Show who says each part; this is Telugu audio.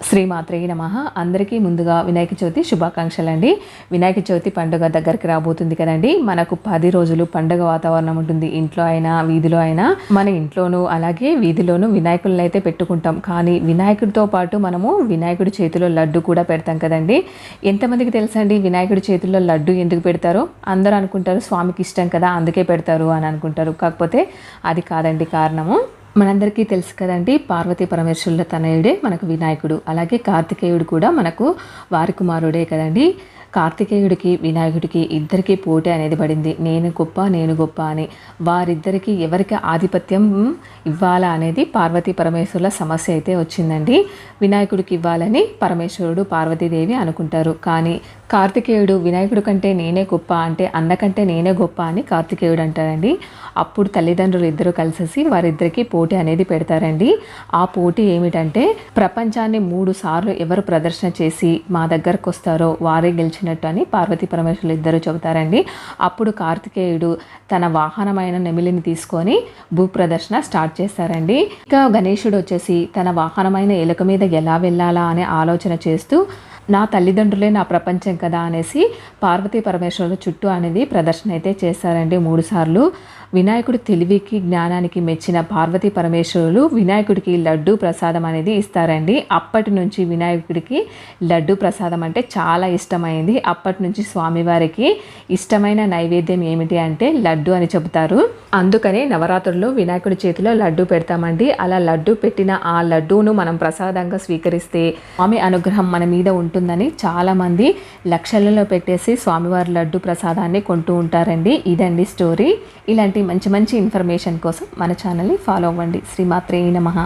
Speaker 1: శ్రీమాత్రే నమః. అందరికీ ముందుగా వినాయక చవితి శుభాకాంక్షలు అండి. వినాయక చవితి పండుగ దగ్గరికి రాబోతుంది కదండి. మనకు 10 రోజులు పండుగ వాతావరణం ఉంటుంది. ఇంట్లో అయినా వీధిలో అయినా, మన ఇంట్లోనూ అలాగే వీధిలోనూ వినాయకులను అయితే పెట్టుకుంటాం. కానీ వినాయకుడితో పాటు మనము వినాయకుడి చేతిలో లడ్డు కూడా పెడతాం కదండి. ఎంతమందికి తెలుసండి వినాయకుడి చేతిలో లడ్డు ఎందుకు పెడతారో? అందరూ అనుకుంటారు స్వామికి ఇష్టం కదా అందుకే పెడతారు అని అనుకుంటారు. కాకపోతే అది కాదండి కారణము. మనందరికీ తెలుసు కదండి, పార్వతీ పరమేశ్వరుల తనయుడే మనకు వినాయకుడు. అలాగే కార్తికేయుడు కూడా మనకు వారి కుమారుడే కదండి. కార్తికేయుడికి వినాయకుడికి ఇద్దరికీ పోటీ అనేది పడింది. నేను గొప్ప అని. వారిద్దరికి ఎవరికి ఆధిపత్యం ఇవ్వాలా అనేది పార్వతీ పరమేశ్వరుల సమస్య అయితే వచ్చిందండి. వినాయకుడికి ఇవ్వాలని పరమేశ్వరుడు పార్వతీదేవి అనుకుంటారు. కానీ కార్తికేయుడు వినాయకుడి కంటే నేనే గొప్ప అంటే అన్న కంటే నేనే గొప్ప అని కార్తికేయుడు అంటారండి. అప్పుడు తల్లిదండ్రులు ఇద్దరు కలిసేసి వారిద్దరికి పోటీ అనేది పెడతారండి. ఆ పోటీ ఏమిటంటే ప్రపంచాన్ని 3 సార్లు ఎవరు ప్రదర్శన చేసి మా దగ్గరకు వస్తారో వారే గెలిచినట్టు అని పార్వతీ పరమేశ్వరులు ఇద్దరు చెబుతారండి. అప్పుడు కార్తికేయుడు తన వాహనమైన నెమిలిని తీసుకొని భూ ప్రదర్శన స్టార్ట్ చేస్తారండి. ఇక గణేశుడు వచ్చేసి తన వాహనమైన ఎలుక మీద ఎలా వెళ్ళాలా అనే ఆలోచన చేస్తూ నా తల్లిదండ్రులే నా ప్రపంచం కదా అనేసి పార్వతీ పరమేశ్వరుల చుట్టూ అనేది ప్రదర్శన అయితే చేశారండి 3 సార్లు. వినాయకుడు తెలివికి జ్ఞానానికి మెచ్చిన పార్వతీ పరమేశ్వరులు వినాయకుడికి లడ్డు ప్రసాదం అనేది ఇస్తారండి. అప్పటి నుంచి వినాయకుడికి లడ్డు ప్రసాదం అంటే చాలా ఇష్టమైంది. అప్పటి నుంచి స్వామివారికి ఇష్టమైన నైవేద్యం ఏమిటి అంటే లడ్డు అని చెబుతారు. అందుకనే నవరాత్రుల్లో వినాయకుడి చేతిలో లడ్డు పెడతామండి. అలా లడ్డు పెట్టిన ఆ లడ్డూను మనం ప్రసాదంగా స్వీకరిస్తే స్వామి అనుగ్రహం మన మీద ఉంటుందని చాలామంది లక్షలలో పెట్టేసి స్వామివారి లడ్డు ప్రసాదాన్ని కొంటూ ఉంటారండి. ఇదండి స్టోరీ. ఇలాంటి మంచి మంచి ఇన్ఫర్మేషన్ కోసం మన ఛానల్ని ఫాలో అవ్వండి. శ్రీమాత్రే నమః.